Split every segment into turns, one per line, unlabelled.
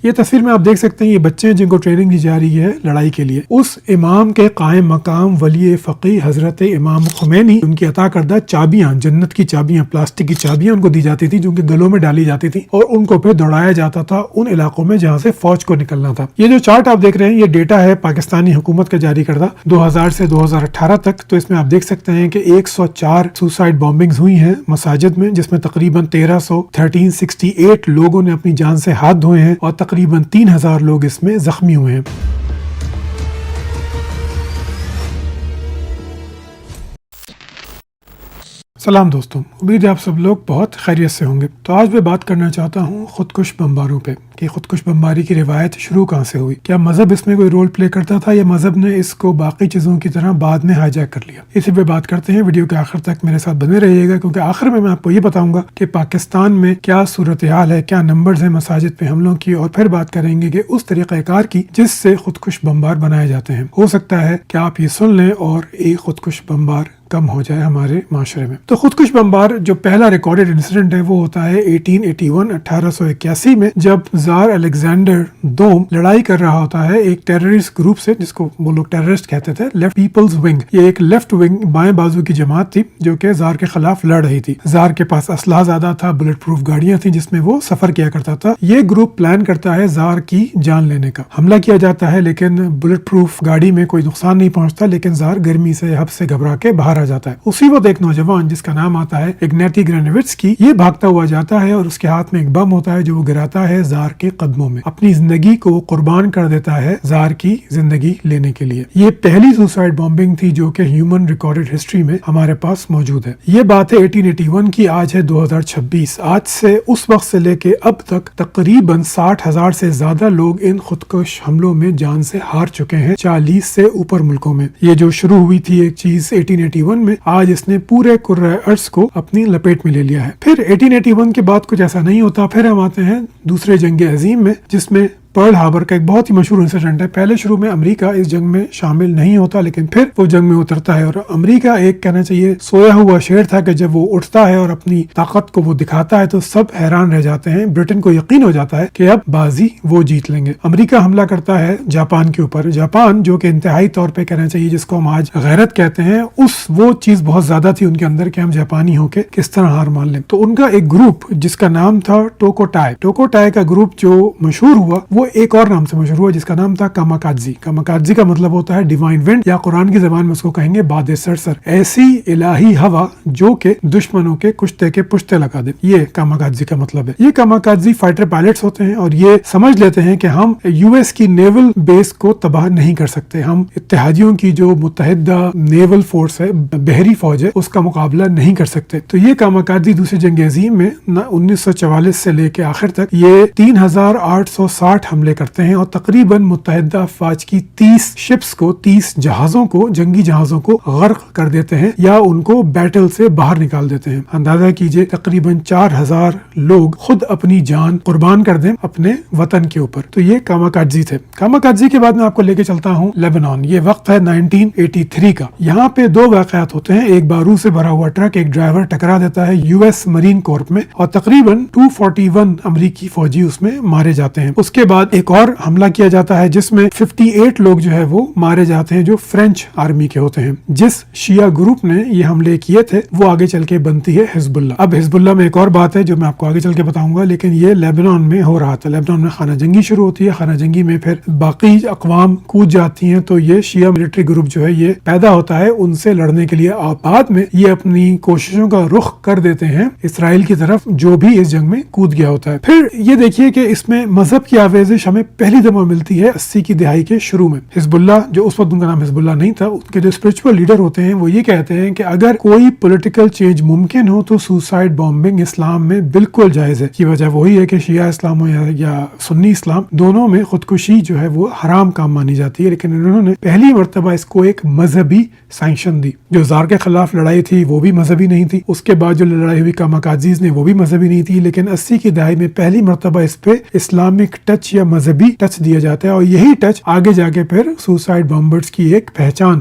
یہ تصویر میں آپ دیکھ سکتے ہیں یہ بچے ہیں جن کو ٹریننگ دی جا رہی ہے لڑائی کے لیے. اس امام کے قائم مقام ولی فقیہ حضرت امام خمینی ان کی عطا کردہ چابیاں، جنت کی چابیاں، پلاسٹک کی چابیاں ان کو دی جاتی تھی جو ان کے گلوں میں ڈالی جاتی تھی اور ان کو پھر دوڑایا جاتا تھا ان علاقوں میں جہاں سے فوج کو نکلنا تھا. یہ جو چارٹ آپ دیکھ رہے ہیں یہ ڈیٹا ہے پاکستانی حکومت کا جاری کردہ 2000 سے 2018 تک. تو اس میں آپ دیکھ سکتے ہیں کہ 104 سوسائڈ بامبنگز ہوئی ہیں مساجد میں، جس میں تقریباً 1368 لوگوں نے اپنی جان سے ہاتھ دھوئے ہیں اور تقریباً 3000 لوگ اس میں زخمی ہوئے ہیں. سلام دوستوں، امید ہے آپ سب لوگ بہت خیریت سے ہوں گے. تو آج میں بات کرنا چاہتا ہوں خودکش بمباروں پہ کہ خودکش بمباری کی روایت شروع کہاں سے ہوئی. کیا مذہب اس میں کوئی رول پلے کرتا تھا یا مذہب نے اس کو باقی چیزوں کی طرح بعد میں ہائی جیک کر لیا؟ اسی پہ بات کرتے ہیں. ویڈیو کے آخر تک میرے ساتھ بنے رہیے گا کیونکہ آخر میں آپ کو یہ بتاؤں گا کہ پاکستان میں کیا صورتحال ہے، کیا نمبرز ہیں مساجد پہ حملوں کی، اور پھر بات کریں گے کہ اس طریقہ کار کی جس سے خودکش بمبار بنائے جاتے ہیں. ہو سکتا ہے کہ آپ یہ سن لیں اور ایک خودکش بمبار کم ہو جائے ہمارے معاشرے میں. تو خودکش بمبار جو پہلا ریکارڈڈ انسیڈنٹ ہے وہ ہوتا ہے 1881 میں، جب زار الیگزینڈر دوم لڑائی کر رہا ہوتا ہے ایک ٹیررسٹ گروپ سے جس کو وہ لوگ ٹیررسٹ کہتے تھے، لیفٹ پیپلز ونگ. یہ ایک لیفٹ ونگ بائیں بازو کی جماعت تھی جو کہ زار کے خلاف لڑ رہی تھی. زار کے پاس اسلحہ زیادہ تھا، بلٹ پروف گاڑیاں تھیں جس میں وہ سفر کیا کرتا تھا. یہ گروپ پلان کرتا ہے زار کی جان لینے کا. حملہ کیا جاتا ہے لیکن بلٹ پروف گاڑی میں کوئی نقصان نہیں پہنچتا، لیکن زار گرمی سے حب سے گھبرا کے باہر آ جاتا ہے. اسی وقت ایک نوجوان جس کا نام آتا ہے اگنیٹی گرینویٹسکی، یہ بھاگتا ہوا جاتا ہے اور اس کے ہاتھ میں ایک بم ہوتا ہے جو وہ گراتا ہے زار کے قدموں میں. اپنی زندگی کو وہ قربان کر دیتا ہے زار کی زندگی لینے کے لیے. یہ پہلی سوسائڈ بامبنگ تھی جو کہ ہیومن ریکارڈڈ ہسٹری میں ہمارے پاس موجود ہے. یہ بات ہے 1881 کی. آج ہے 2026. آج سے اس وقت سے لے کے اب تک تقریباً 60,000 سے زیادہ لوگ ان خودکش حملوں میں جان سے ہار چکے ہیں 40 سے اوپر ملکوں میں. یہ جو شروع ہوئی تھی ایک چیز 1881 میں، آج اس نے پورے کرۂ ارض کو اپنی لپیٹ میں لے لیا ہے. پھر 1881 کے بعد کچھ ایسا نہیں ہوتا. پھر ہم آتے ہیں دوسرے جنگ عظیم میں جس میں پرل ہاربر کا ایک بہت ہی مشہور انسیڈنٹ ہے. پہلے شروع میں امریکہ اس جنگ میں شامل نہیں ہوتا لیکن پھر وہ جنگ میں اترتا ہے، اور امریکہ ایک کہنا چاہیے سویا ہوا شیر تھا کہ جب وہ اٹھتا ہے اور اپنی طاقت کو وہ دکھاتا ہے تو سب حیران رہ جاتے ہیں. برٹن کو یقین ہو جاتا ہے کہ اب بازی وہ جیت لیں گے. امریکہ حملہ کرتا ہے جاپان کے اوپر. جاپان جو کہ انتہائی طور پہ کہنا چاہیے جس کو ہم آج غیرت کہتے ہیں، وہ چیز بہت زیادہ تھی ان کے اندر کہ ہم جاپانی ہو کے کس طرح ہار مان لیں. تو ان کا ایک گروپ جس کا نام تھا ٹوکوٹائے کا گروپ جو مشہور ہوا، وہ ایک اور نام سے مشہور ہوا جس کا نام تھا کاماکادزی. کاماکادزی کا مطلب ہوتا ہے ڈیوائن ونڈ، یا قرآن کی زبان میں اس کو کہیں گے باد سرسر، ایسی الہی ہوا جو کہ دشمنوں کے کشتے کے پشتے لگا دے. یہ کاماکادزی کا مطلب ہے. یہ کاماکادزی فائٹر پائلٹس ہوتے ہیں اور یہ سمجھ لیتے ہیں کہ ہم یو ایس کی نیول بیس کو تباہ نہیں کر سکتے، ہم اتحادیوں کی جو متحدہ نیول فورس ہے، بحری فوج ہے، اس کا مقابلہ نہیں کر سکتے. تو یہ کاماکادزی دوسری جنگ عظیم میں 1944 سے لے کے آخر تک یہ 3860 حملے کرتے ہیں اور تقریباً متحدہ افواج کی 30 شپس کو، 30 جہازوں کو، جنگی جہازوں کو غرق کر دیتے ہیں یا ان کو بیٹل سے باہر نکال دیتے ہیں. اندازہ کیجئے تقریباً 4000 لوگ خود اپنی جان قربان کر دیں اپنے وطن کے اوپر. تو یہ کاماکادزی تھے. کاماکادزی کے بعد میں آپ کو لے کے چلتا ہوں لیبنان. یہ وقت ہے 1983 کا. یہاں پہ دو واقعات ہوتے ہیں. ایک بارود سے بھرا ہوا ٹرک ایک ڈرائیور ٹکرا دیتا ہے یو ایس مرین کورپ میں اور تقریباً 241 امریکی فوجی اس میں مارے جاتے ہیں. اس کے بعد ایک اور حملہ کیا جاتا ہے جس میں 58 لوگ جو ہے وہ مارے جاتے ہیں جو فرینچ آرمی کے ہوتے ہیں. جس شیعہ گروپ نے یہ حملے کیے تھے وہ آگے چل کے بنتی ہے حزب اللہ. اب حزب اللہ میں ایک اور بات ہے جو میں آپ کو آگے چل کے بتاؤں گا، لیکن یہ لیبنان میں ہو رہا تھا. لیبنان میں خانہ جنگی شروع ہوتی ہے. خانہ جنگی میں پھر باقی اقوام کود جاتی ہیں تو یہ شیعہ ملٹری گروپ جو ہے یہ پیدا ہوتا ہے ان سے لڑنے کے لیے. بعد میں یہ اپنی کوششوں کا رخ کر دیتے ہیں اسرائیل کی طرف جو بھی اس جنگ میں کود گیا ہوتا ہے. پھر یہ دیکھیے کہ اس میں مذہب کی آویزش ہمیں پہلی دفعہ ملتی ہے 80 کی دہائی کے شروع میں. حزب اللہ جو اس وقت ان کا نام حزب اللہ نہیں تھا، ان کے جو اسپرچول لیڈر ہوتے ہیں وہ یہ کہتے ہیں کہ اگر کوئی پولیٹیکل چینج ممکن ہو تو سوسائڈ بامبنگ اسلام میں بالکل جائز ہے. کی وجہ وہی ہے کہ شیعہ اسلام ہو یا سنی اسلام، دونوں میں خودکشی جو ہے وہ حرام کام مانی جاتی ہے، لیکن انہوں نے پہلی مرتبہ اس کو ایک مذہبی سینکشن دی. جو زار کے خلاف لڑائی تھی وہ بھی مذہبی نہیں تھی. اس کے بعد جو لڑائی ہوئی کاماکادزیز نے وہ بھی مذہبی نہیں تھی، لیکن 80 کی دہائی میں پہلی مرتبہ اس پہ اسلامک ٹچ یا مذہبی ٹچ دیا جاتا ہے اور یہی ٹچ آگے جا کے پھر سوسائڈ بامبرز کی ایک پہچان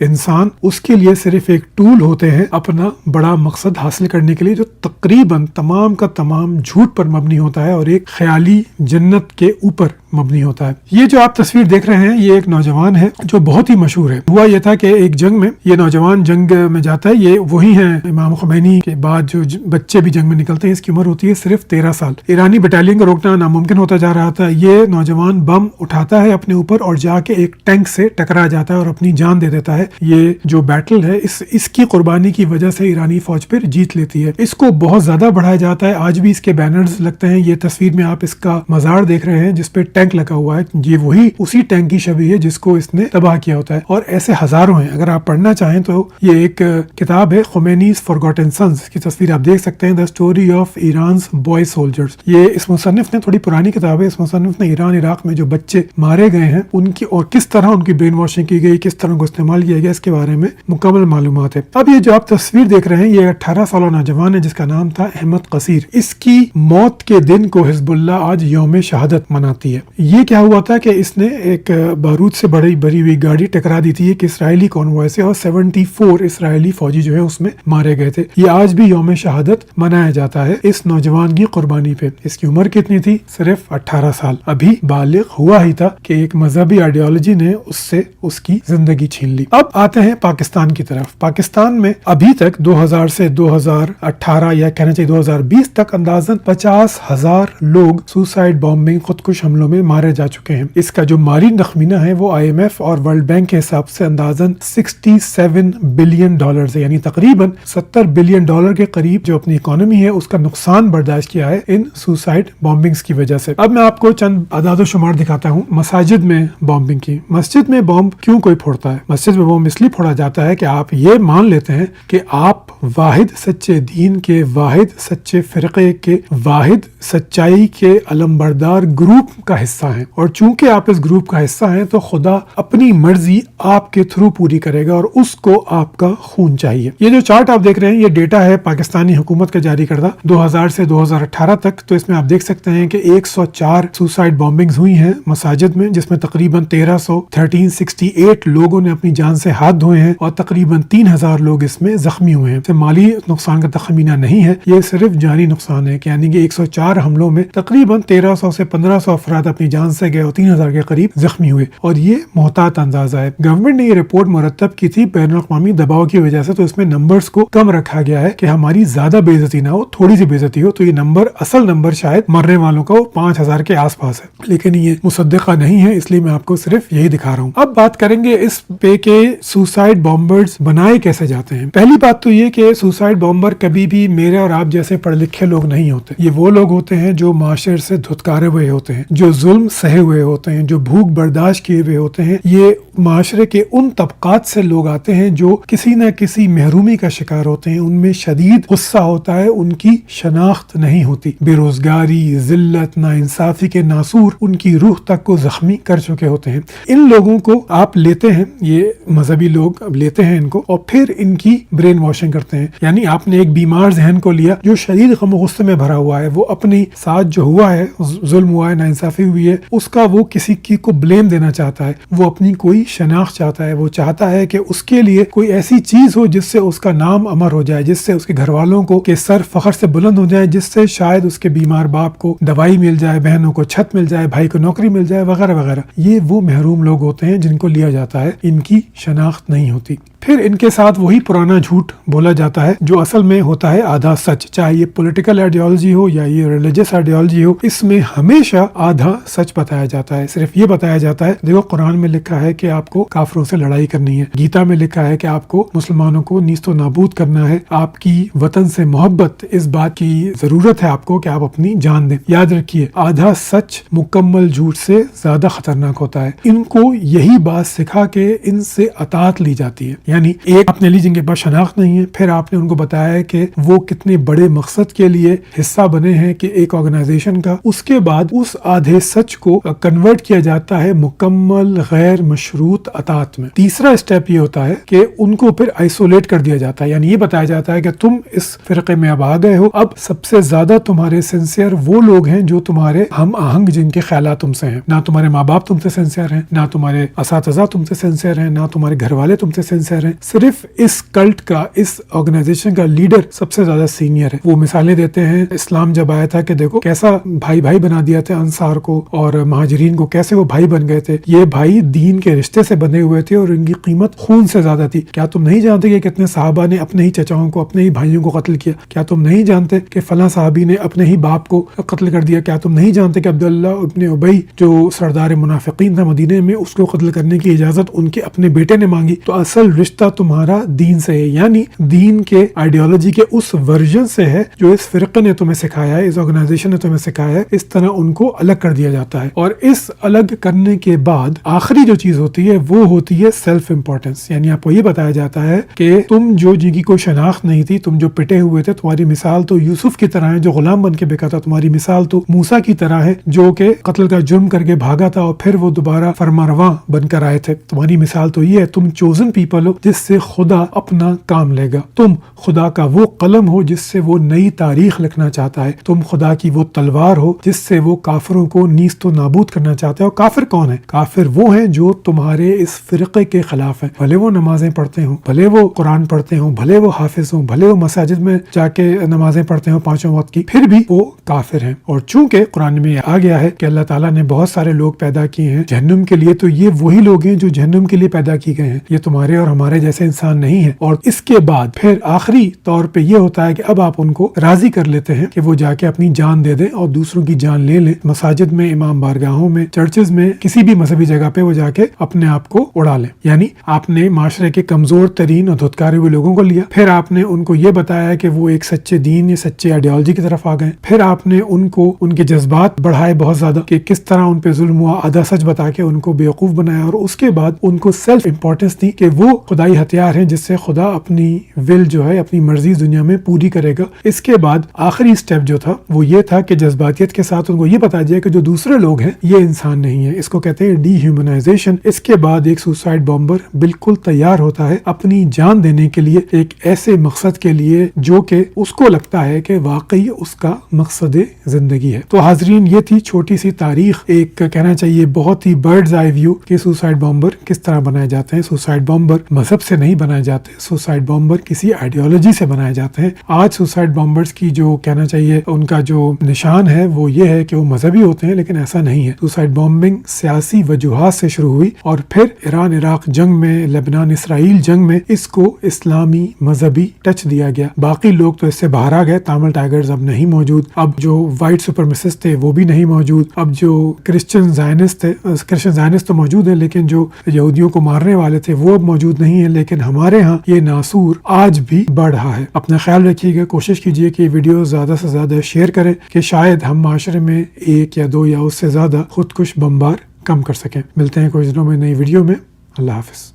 انسان اس کے لیے صرف ایک ٹول ہوتے ہیں اپنا بڑا مقصد حاصل کرنے کے لیے، جو تقریباً تمام کا تمام جھوٹ پر مبنی ہوتا ہے اور ایک خیالی جنت کے اوپر مبنی ہوتا ہے. یہ جو آپ تصویر دیکھ رہے ہیں یہ ایک نوجوان ہے جو بہت ہی مشہور ہے. ہوا یہ تھا کہ ایک جنگ میں یہ نوجوان جنگ میں جاتا ہے. یہ وہی ہیں امام خمینی کے بعد جو بچے بھی جنگ میں نکلتے ہیں. اس کی عمر ہوتی ہے صرف 13 سال. ایرانی بٹالین کو روکنا ناممکن ہوتا جا رہا تھا. یہ نوجوان بم اٹھاتا ہے اپنے اوپر اور جا کے ایک ٹینک سے ٹکرا جاتا ہے اور اپنی جان دے دیتا ہے. یہ جو بیٹل ہے اس کی قربانی کی وجہ سے ایرانی فوج پھر جیت لیتی ہے. اس کو بہت زیادہ بڑھایا جاتا ہے. آج بھی اس کے بینرز لگتے ہیں. یہ تصویر میں آپ اس کا مزار دیکھ رہے ہیں جس پہ ٹینک لگا ہوا ہے. یہ وہی اسی ٹینک کی شبیہ ہے جس کو اس نے تباہ کیا ہوتا ہے. اور ایسے ہزاروں ہیں. اگر آپ پڑھنا چاہیں تو یہ ایک کتاب ہے خمینیز فارگوٹن سنز. کی تصویر آپ دیکھ سکتے ہیں، the story of Iran's boy soldiers. یہ اس مصنف نے، تھوڑی پرانی کتاب ہے، اس مصنف نے ایران عراق میں جو بچے مارے گئے ہیں ان کی اور کس طرح ان کی برین واشنگ کی گئی، کس طرح کو استعمال کیا گیا، اس کے بارے میں مکمل معلومات ہے. اب یہ جو آپ تصویر دیکھ رہے ہیں یہ 18 سالہ نوجوان ہے جس کا نام تھا احمد قصیر. اس کی موت کے دن کو حزب اللہ آج یوم شہادت مناتی ہے. یہ کیا ہوا تھا کہ اس نے ایک بارود سے بڑی ہوئی گاڑی ٹکرا دی تھی ایک اسرائیلی کانوائے سے اور 74 اسرائیلی فوجی جو ہے اس میں مارے گئے تھے. یہ آج بھی یوم شہادت منایا جاتا ہے اس نوجوان کی قربانی پہ. اس کی عمر کتنی تھی؟ صرف 18 سال. ابھی بالغ ہوا ہی تھا کہ ایک مذہبی آئیڈیالوجی نے اس سے اس کی زندگی چھین لی. اب آتے ہیں پاکستان کی طرف. پاکستان میں ابھی تک 2000 سے 2018 یا کہنا چاہیے 2020 تک اندازاً 50,000 لوگ سوسائڈ بامبنگ، خودکش حملوں میں مارے جا چکے ہیں. اس کا جو مالی تخمینہ ہے وہ IMF اور ورلڈ بینک کے حساب سے اندازاً $67 بلین ہے، یعنی تقریباً $70 بلین کے قریب جو اپنی اکانومی ہے اس کا نقصان برداشت کیا ہے ان سوسائڈ بامبنگز کی وجہ سے. اب میں آپ کو چند اعداد و شمار دکھاتا ہوں مساجد میں بامبنگ کی. مسجد میں بامب کیوں کوئی پھوڑتا ہے؟ مسجد میں بامب اس لیے پھوڑا جاتا ہے کہ آپ یہ مان لیتے ہیں کہ آپ واحد سچے دین کے، واحد سچے فرقے کے، واحد سچائی کے علمبردار گروپ کا حصہ ہیں، اور چونکہ آپ اس گروپ کا حصہ ہیں تو خدا اپنی مرضی آپ کے تھرو پوری کرے گا اور اس کو آپ کا خون چاہیے. یہ جو چارٹ آپ دیکھ رہے ہیں یہ ڈیٹا ہے پاکستانی حکومت کا جاری کردہ 2000 سے 2018 تک. تو اس میں آپ دیکھ سکتے ہیں کہ 104 سوسائڈ بامبنگز ہوئی ہیں مساجد میں، جس میں تقریباً 1368 لوگوں نے اپنی جان سے ہاتھ دھوئے ہیں اور تقریباً 3000 لوگ اس میں زخمی ہوئے ہیں. مالی نقصان کا تخمینہ نہیں ہے، یہ صرف جانی نقصان ہے، یعنی کہ 104 حملوں میں تقریباً 1300 سے 1500 افراد اپنی جان سے گئے اور 3000 کے قریب زخمی ہوئے. اور یہ محتاط اندازہ ہے. گورنمنٹ نے یہ رپورٹ مرتب کی تھی بین الاقوامی دباؤ کی وجہ سے، تو اس میں نمبرز کو کم رکھا گیا ہے کہ ہماری زیادہ بے عزتی نہ ہو، تھوڑی سی بے عزتی ہو. تو یہ نمبر، اصل نمبر شاید مرنے والوں کا 5000 کے آس پاس ہے، لیکن یہ مصدقہ نہیں ہے، اس لیے میں آپ کو صرف یہی دکھا رہا ہوں. اب بات کریں گے اس پہ کہ سوسائڈ بامبرز بنائے کیسے جاتے ہیں. پہلی بات تو یہ کہ سوسائڈ بامبر کبھی بھی میرے اور آپ جیسے پڑھ لکھے لوگ نہیں ہوتے. یہ وہ لوگ ہوتے ہیں جو معاشرے سے دھتکارے ہوئے ہوتے ہیں، جو ظلم سہے ہوئے ہوتے ہیں، جو بھوک برداشت کیے ہوئے ہوتے ہیں. یہ معاشرے کے ان طبقات سے لوگ آتے ہیں جو کسی نہ کسی محرومی کا شکار ہوتے ہیں. ان میں شدید غصہ ہوتا ہے، ان کی شناخت نہیں ہوتی. بے روزگاری، ذلت، ناانصافی کے ناسور ان کی روح تک کو زخمی کر چکے ہوتے ہیں. ان لوگوں کو آپ لیتے ہیں، یہ مذہبی لوگ اب لیتے ہیں ان کو، اور پھر ان کی برین واشنگ کرتے ہیں. یعنی آپ نے ایک بیمار ذہن کو لیا جو شدید غم و غصے میں بھرا ہوا ہے، وہ اپنی ساتھ جو ہوا ہے، ظلم ہوا ہے، ناانصافی ہوئی ہے، اس کا وہ کسی کی کو بلیم دینا چاہتا ہے. وہ اپنی کوئی شناخت چاہتا ہے، وہ چاہتا ہے کہ اس کے لیے کوئی ایسی چیز ہو جس سے اس کا نام امر ہو جائے، جس سے اس کے گھر والوں کو کے سر فخر سے بلند ہو جائے، جس سے شاید اس کے بیمار باپ کو دوائی مل جائے، بہنوں کو چھت مل جائے، بھائی کو نوکری مل جائے، وغیرہ وغیرہ. یہ وہ محروم لوگ ہوتے ہیں جن کو لیا جاتا ہے، ان کی شناخت نہیں ہوتی. پھر ان کے ساتھ وہی پرانا جھوٹ بولا جاتا ہے جو اصل میں ہوتا ہے آدھا سچ. چاہے یہ پولیٹیکل آئیڈیالوجی ہو یا یہ ریلیجس آئیڈیالوجی ہو، اس میں ہمیشہ آدھا سچ بتایا جاتا ہے. صرف یہ بتایا جاتا ہے دیکھو قرآن میں لکھا ہے کہ آپ کو کافروں سے لڑائی کرنی ہے، گیتا میں لکھا ہے کہ آپ کو مسلمانوں کو نیست و نابود کرنا ہے، آپ کی وطن سے محبت، اس بات کی ضرورت ہے آپ کو کہ آپ اپنی جان دیں. یاد رکھیے آدھا سچ مکمل جھوٹ سے زیادہ خطرناک ہوتا ہے. ان کو یہی بات سکھا کے ان سے اطاعت لی جاتی ہے. یعنی ایک آپ نے لی جن کے پاس شناخت نہیں ہے، پھر آپ نے ان کو بتایا ہے کہ وہ کتنے بڑے مقصد کے لیے حصہ بنے ہیں کہ ایک آرگنائزیشن کا، اس کے بعد اس آدھے سچ کو کنورٹ کیا جاتا ہے مکمل غیر مشروط اطاعت میں۔ تیسرا اسٹیپ یہ ہوتا ہے کہ ان کو پھر آئسولیٹ کر دیا جاتا ہے، یعنی یہ بتایا جاتا ہے کہ تم اس فرقے میں اب آ گئے ہو، اب سب سے زیادہ تمہارے سنسیئر وہ لوگ ہیں جو تمہارے ہم آہنگ جن کے خیالات تم سے ہیں، نہ تمہارے ماں باپ تم سے سنسیئر ہیں، نہ تمہارے اساتذہ تم سے سنسیئر ہیں، نہ تمہارے گھر والے تم سے سنسیئر ہیں، صرف اس کلٹ کا، اس آرگنائزیشن کا لیڈر سب سے زیادہ سینئر ہے۔ وہ مثالیں دیتے ہیں اسلام جب آیا تھا کہ دیکھو کیسا بھائی بھائی بنا دیا تھا انصار کو اور مہاجرین کو، کیسے وہ بھائی بن گئے تھے، یہ بھائی دین کے رشتے سے بنے ہوئے تھے اور ان کی قیمت خون سے زیادہ تھی۔ کیا تم نہیں جانتے کہ کتنے صحابہ نے اپنے ہی چچاؤں کو، اپنے ہی بھائیوں کو قتل کیا؟ کیا تم نہیں جانتے کہ فلاں صحابی نے اپنے ہی باپ کو قتل کر دیا؟ کیا تم نہیں جانتے کہ عبداللہ ابن ابی جو سردار منافقین تھا مدینے میں، اس کو قتل کرنے کی اجازت ان کے اپنے بیٹے نے مانگی؟ تو اصل رشتہ تمہارا دین سے ہے، یعنی دین کے آئیڈیالوجی کے اس ورژن سے ہے جو اس فرقے نے تمہیں سکھایا ہے، اس آرگنائزیشن نے تمہیں سکھایا ہے۔ اس طرح ان کو الگ کر دیا جاتا ہے، اور اس الگ کرنے کے بعد آخری جو چیز ہوتی ہے وہ ہوتی ہے سیلف امپورٹنس، یعنی آپ کو یہ بتایا جاتا ہے کہ تم جو جن کی کوئی شناخت نہیں تھی، تم جو پٹے ہوئے تھے، تمہاری مثال تو یوسف کی طرح ہے جو غلام بن کے بکا تھا، تمہاری مثال تو موسیٰ کی طرح ہے جو کہ قتل کا جرم کر کے بھاگا تھا اور پھر وہ دوبارہ فرمانرواں بن کر آئے تھے، تمہاری مثال تو یہ ہے، تم چوزن پیپل ہو جس سے خدا اپنا کام لے گا، تم خدا کا وہ قلم ہو جس سے وہ نئی تاریخ لکھنا چاہتا ہے، تم خدا کی وہ تلوار ہو جس سے وہ کافروں کو نیست و نابود کرنا چاہتا ہے۔ اور کافر کون ہے؟ کافر وہ ہیں جو تمہارے اس فرقے کے خلاف ہیں، بھلے وہ نمازیں پڑھتے ہوں، بھلے وہ قرآن پڑھتے ہوں، بھلے وہ حافظ ہوں، بھلے وہ مساجد میں جا کے نمازیں پڑھتے ہوں پانچوں وقت کی، پھر بھی وہ کافر ہیں۔ اور چونکہ قرآن میں آ گیا ہے کہ اللہ تعالیٰ نے بہت سارے لوگ پیدا کیے ہیں جہنم کے لیے، تو یہ وہی لوگ ہیں جو جہنم کے لیے پیدا کی گئے ہیں، یہ تمہارے اور ہمارے جیسے انسان نہیں ہیں۔ اور اس کے بعد پھر آخری طور پہ یہ ہوتا ہے کہ اب آپ ان کو راضی کر لیتے ہیں کہ وہ جا کے اپنی جان دے دیں اور دوسروں کی جان لے لیں، مساجد میں، امام بارگاہوں میں، چرچز میں، کسی بھی مذہبی جگہ پہ وہ جا کے اپنے آپ کو اڑا لیں۔ یعنی آپ نے معاشرے کے کمزور ترین اور دھتکارے ہوئے لوگوں کو لیا، پھر آپ نے ان کو یہ بتایا کہ وہ ایک سچے دین یا سچے آئیڈیالوجی کی طرف آ گئے، پھر آپ نے ان کو ان کے جذبات بڑھائے بہت زیادہ کہ کس طرح ان پہ ظلم ہوا، آدھا سچ بتا کے ان کو بیوقوف بنایا، اور اس کے بعد ان کو سیلف امپورٹنس دی کہ وہ خدائی ہتھیار ہیں جس سے خدا اپنی ول جو ہے، اپنی مرضی دنیا میں پوری کرے گا۔ اس کے بعد آخری سٹیپ جو تھا وہ یہ تھا کہ جذباتیت کے ساتھ ان کو یہ بتا دیا کہ جو دوسرے لوگ ہیں یہ انسان نہیں ہے، اس کو کہتے ہیں ڈی ہیومنائزیشن۔ اس کے بعد ایک سوسائڈ بامبر بالکل تیار ہوتا ہے اپنی جان دینے کے لیے، ایک ایسے مقصد کے لیے جو کہ اس کو لگتا ہے کہ واقعی اس کا مقصد زندگی ہے۔ تو حاضرین، یہ تھی چھوٹی سی تاریخ، ایک کہنا چاہیے بہت ہی برڈز آئی ویو کہ سوسائڈ بامبر کس طرح بنائے جاتے ہیں۔ سوسائڈ بامبر مذہب سے نہیں بنائے جاتے، سوسائڈ بامبر کسی آئیڈیالوجی سے بنائے جاتے ہیں۔ آج سوسائڈ بامبرز کی جو کہنا چاہیے ان کا جو نشان ہے وہ یہ ہے کہ وہ مذہبی ہوتے ہیں، لیکن ایسا نہیں ہے۔ سوسائڈ بامبنگ سیاسی وجوہات سے شروع ہوئی اور پھر ایران عراق جنگ میں، لبنان اسرائیل جنگ میں اس کو اسلامی مذہبی ٹچ دیا گیا۔ باقی لوگ تو اس سے باہر آ گئے، تامل ٹائگرز اب نہیں موجود، اب جو وائٹ سپرمیسسٹ تھے وہ بھی نہیں موجود، اب جو کرسچن زائنسٹ تھے، کرسچن زائنسٹ تو موجود ہیں لیکن جو یہودیوں کو مارنے والے تھے وہ اب موجود نہیں ہیں۔ لیکن ہمارے ہاں یہ ناسور آج بھی بڑھ رہا ہے۔ اپنا خیال رکھیے گا، کوشش کیجیے کہ یہ ویڈیو زیادہ سے زیادہ شیئر کریں کہ شاید ہم معاشرے میں ایک یا دو یا اس سے زیادہ خودکش بمبار کم کر سکیں۔ ملتے ہیں کچھ دنوں میں نئی ویڈیو میں۔ اللہ حافظ۔